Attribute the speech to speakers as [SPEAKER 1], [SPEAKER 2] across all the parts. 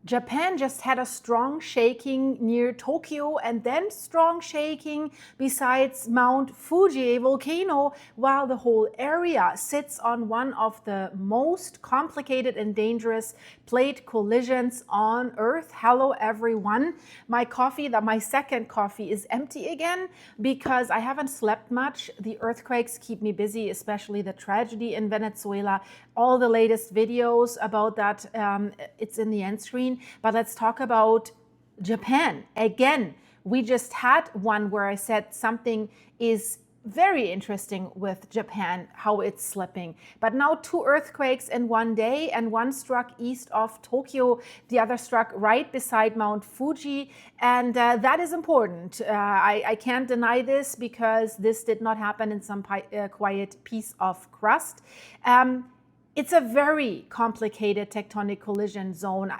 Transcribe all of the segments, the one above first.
[SPEAKER 1] Japan just had a strong shaking near Tokyo and then strong shaking besides Mount Fuji, a volcano, while the whole area sits on one of the most complicated and dangerous plate collisions on Earth. Hello, everyone. My second coffee is empty again because I haven't slept much. The earthquakes keep me busy, especially the tragedy in Venezuela. All the latest videos about that, it's in the end screen. But let's talk about Japan. Again, we just had one where I said something is very interesting with Japan, how it's slipping. But now 2 earthquakes in one day, and one struck east of Tokyo, the other struck right beside Mount Fuji, and that is important. I can't deny this because this did not happen in some quiet piece of crust. It's a very complicated tectonic collision zone.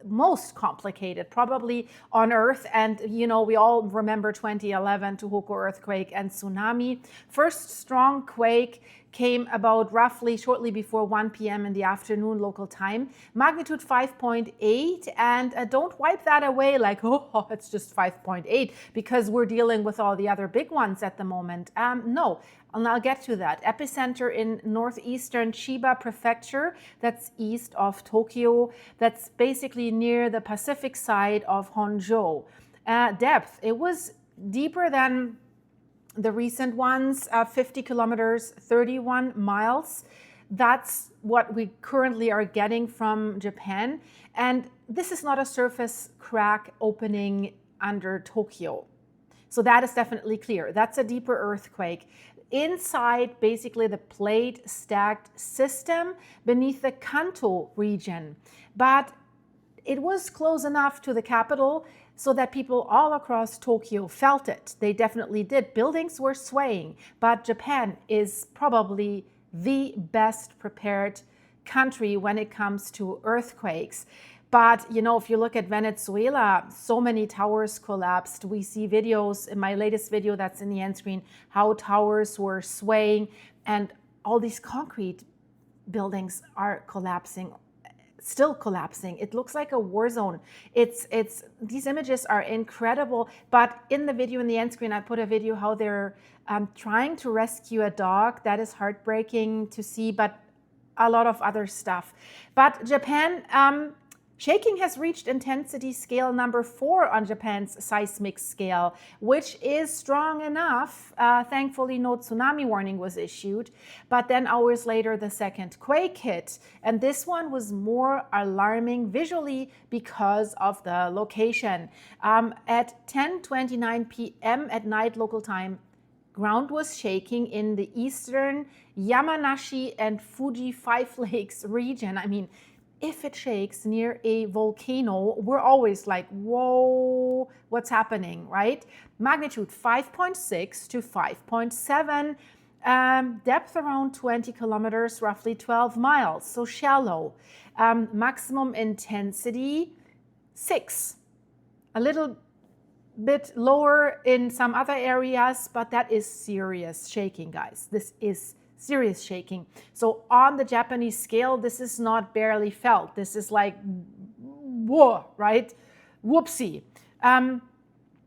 [SPEAKER 1] Most complicated probably on Earth, and we all remember 2011 Tohoku earthquake and tsunami. First strong quake came about roughly shortly before 1 p.m. in the afternoon local time, magnitude 5.8, and don't wipe that away like, oh, it's just 5.8 because we're dealing with all the other big ones at the moment. No, and I'll get to that. Epicenter in northeastern Chiba prefecture, that's east of Tokyo, that's basically near the Pacific side of Honjo. Depth, it was deeper than the recent ones, 50 kilometers, 31 miles. That's what we currently are getting from Japan. And this is not a surface crack opening under Tokyo. So that is definitely clear. That's a deeper earthquake. Inside basically the plate stacked system beneath the Kanto region. But it was close enough to the capital so that people all across Tokyo felt it. They definitely did. Buildings were swaying, but Japan is probably the best prepared country when it comes to earthquakes. But, if you look at Venezuela, so many towers collapsed. We see videos in my latest video that's in the end screen, how towers were swaying and all these concrete buildings are collapsing, still collapsing. It looks like a war zone. These images are incredible. But in the video in the end screen, I put a video how they're trying to rescue a dog. That is heartbreaking to see, but a lot of other stuff. But Japan, shaking has reached intensity scale number 4 on Japan's seismic scale, which is strong enough. Thankfully, no tsunami warning was issued. But then hours later, the second quake hit. And this one was more alarming visually because of the location. At 10:29 p.m. at night local time, ground was shaking in the eastern Yamanashi and Fuji Five Lakes region. I mean, if it shakes near a volcano, we're always like, whoa, what's happening, right? Magnitude 5.6 to 5.7, depth around 20 kilometers, roughly 12 miles, so shallow. Maximum intensity 6, a little bit lower in some other areas, but that is serious shaking, guys. This is serious shaking. So on the Japanese scale, this is not barely felt. This is like, whoa, right? Whoopsie.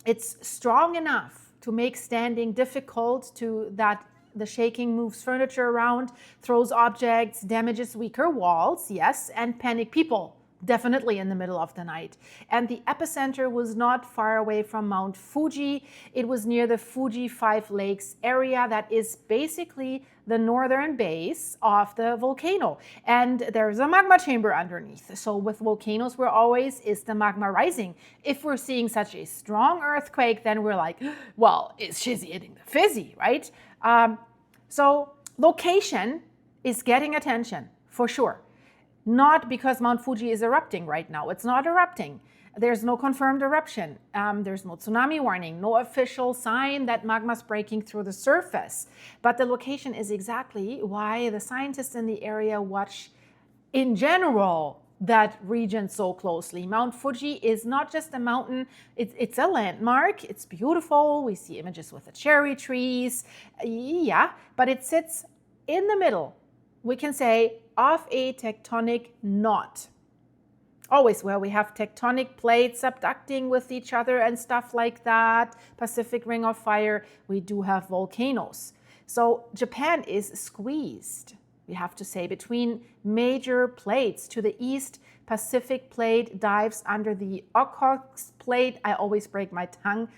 [SPEAKER 1] It's strong enough to make standing difficult, to that the shaking moves furniture around, throws objects, damages weaker walls, yes, and panic people. Definitely in the middle of the night. And the epicenter was not far away from Mount Fuji. It was near the Fuji Five Lakes area that is basically the northern base of the volcano. And there's a magma chamber underneath. So with volcanoes, we're always, is the magma rising? If we're seeing such a strong earthquake, then we're like, well, is Shizzy hitting the fizzy, right? So location is getting attention for sure. Not because Mount Fuji is erupting right now. It's not erupting. There's no confirmed eruption. There's no tsunami warning, no official sign that magma's breaking through the surface. But the location is exactly why the scientists in the area watch, in general, that region so closely. Mount Fuji is not just a mountain, it's a landmark. It's beautiful. We see images with the cherry trees. Yeah, but it sits in the middle, we can say, of a tectonic knot. always where we have tectonic plates subducting with each other and stuff like that, Pacific Ring of Fire, we do have volcanoes. So Japan is squeezed, we have to say, between major plates. To the east, Pacific Plate dives under the Okhotsk Plate. I always break my tongue.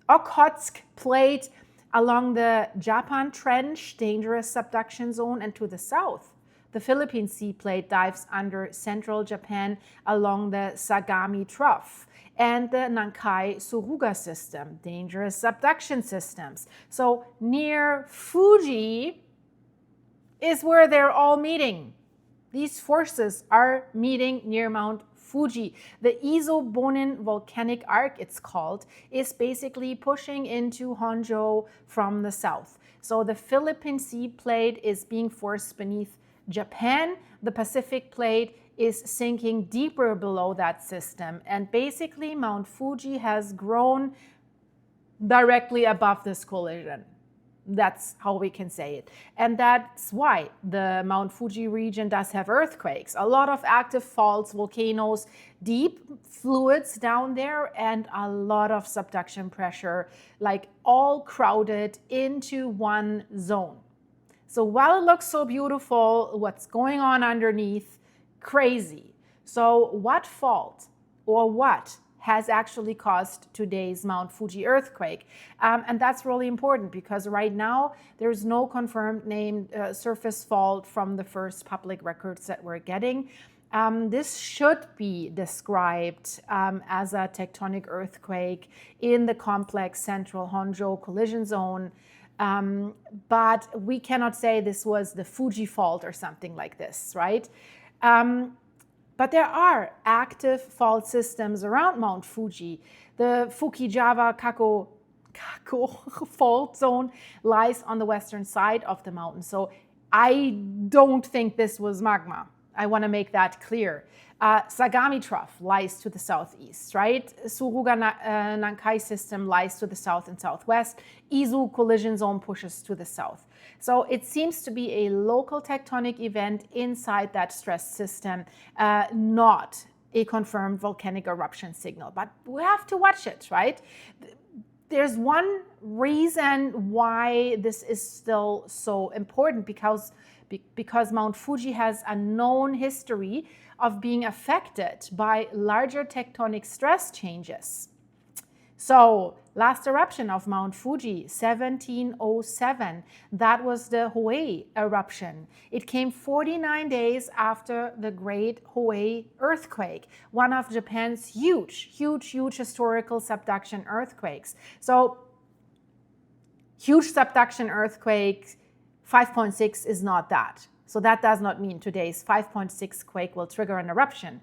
[SPEAKER 1] Okhotsk Plate along the Japan Trench, dangerous subduction zone, and to the south, the Philippine Sea Plate dives under central Japan along the Sagami Trough and the Nankai Suruga system, dangerous subduction systems. So near Fuji is where they're all meeting. These forces are meeting near Mount Fuji. The Izu-Bonin volcanic arc, it's called, is basically pushing into Honjo from the south. So the Philippine Sea Plate is being forced beneath Japan. The Pacific Plate is sinking deeper below that system. And basically, Mount Fuji has grown directly above this collision. That's how we can say it. And that's why the Mount Fuji region does have earthquakes. A lot of active faults, volcanoes, deep fluids down there, and a lot of subduction pressure, like all crowded into one zone. So while it looks so beautiful, what's going on underneath, crazy. So what fault or what has actually caused today's Mount Fuji earthquake? And that's really important because right now there's no confirmed named surface fault from the first public records that we're getting. This should be described as a tectonic earthquake in the complex central Honjo collision zone. But we cannot say this was the Fuji fault or something like this, right? But there are active fault systems around Mount Fuji. The Fujikawa-kako fault zone lies on the western side of the mountain. So I don't think this was magma. I want to make that clear. Sagami Trough lies to the southeast, right? Suruga Nankai system lies to the south and southwest. Izu collision zone pushes to the south. So it seems to be a local tectonic event inside that stress system, not a confirmed volcanic eruption signal. But we have to watch it, right? There's one reason why this is still so important, because Mount Fuji has a known history of being affected by larger tectonic stress changes. So last eruption of Mount Fuji, 1707, that was the Hoei eruption. It came 49 days after the Great Hoei earthquake, one of Japan's huge historical subduction earthquakes. So huge subduction earthquake, 5.6 is not that. So that does not mean today's 5.6 quake will trigger an eruption.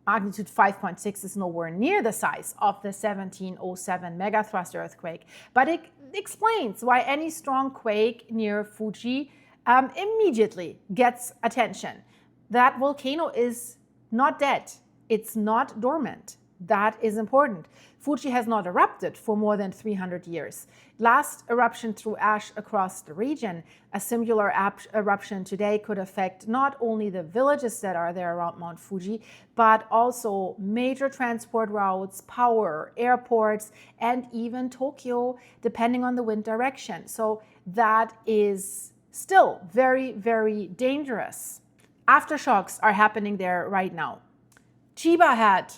[SPEAKER 1] Magnitude 5.6 is nowhere near the size of the 1707 megathrust earthquake, but it explains why any strong quake near Fuji immediately gets attention. That volcano is not dead. It's not dormant. That is important. Fuji has not erupted for more than 300 years. Last eruption threw ash across the region. A similar eruption today could affect not only the villages that are there around Mount Fuji, but also major transport routes, power, airports, and even Tokyo, depending on the wind direction. So that is still very, very dangerous. Aftershocks are happening there right now. Chiba had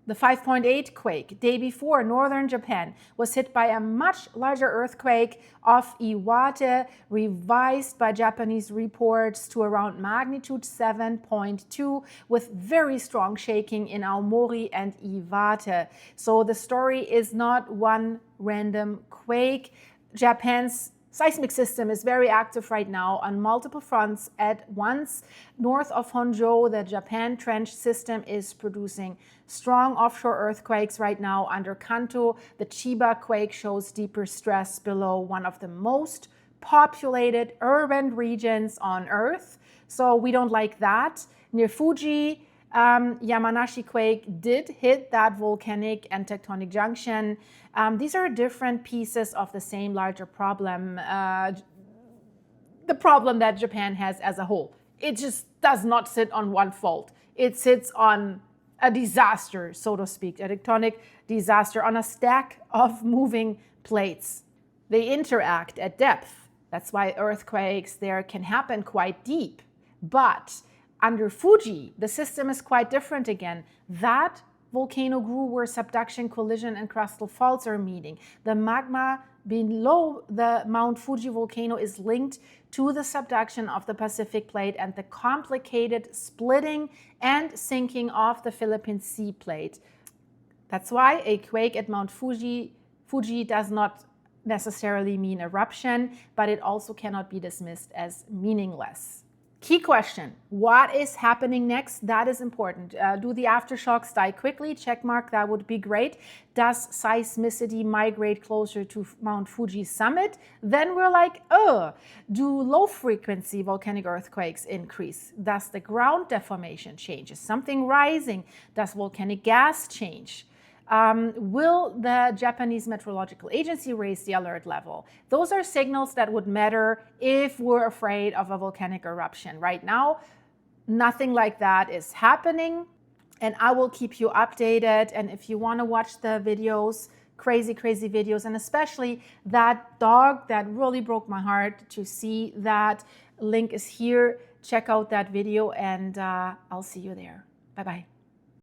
[SPEAKER 1] the 5.8 quake. Day before, northern Japan was hit by a much larger earthquake off Iwate, revised by Japanese reports to around magnitude 7.2, with very strong shaking in Aomori and Iwate. So the story is not one random quake. Japan's seismic system is very active right now on multiple fronts at once. North of Honjo, the Japan Trench system is producing strong offshore earthquakes right now under Kanto. The Chiba quake shows deeper stress below one of the most populated urban regions on Earth. So we don't like that. Near Fuji, Yamanashi quake did hit that volcanic and tectonic junction. These are different pieces of the same larger problem, the problem that Japan has as a whole. It just does not sit on one fault. It sits on a disaster, so to speak, a tectonic disaster on a stack of moving plates. They interact at depth. That's why earthquakes there can happen quite deep. But under Fuji, the system is quite different again. That volcano grew where subduction, collision, and crustal faults are meeting. The magma below the Mount Fuji volcano is linked to the subduction of the Pacific Plate and the complicated splitting and sinking of the Philippine Sea Plate. That's why a quake at Mount Fuji does not necessarily mean eruption, but it also cannot be dismissed as meaningless. Key question, what is happening next? That is important. Do the aftershocks die quickly? Check mark, that would be great. Does seismicity migrate closer to Mount Fuji summit? Then we're like, do low frequency volcanic earthquakes increase? Does the ground deformation change? Is something rising? Does volcanic gas change? Will the Japanese Meteorological Agency raise the alert level? Those are signals that would matter if we're afraid of a volcanic eruption. Right now, nothing like that is happening, and I will keep you updated. And if you want to watch the videos, crazy videos, and especially that dog that really broke my heart to see, that link is here. Check out that video, and I'll see you there. Bye-bye.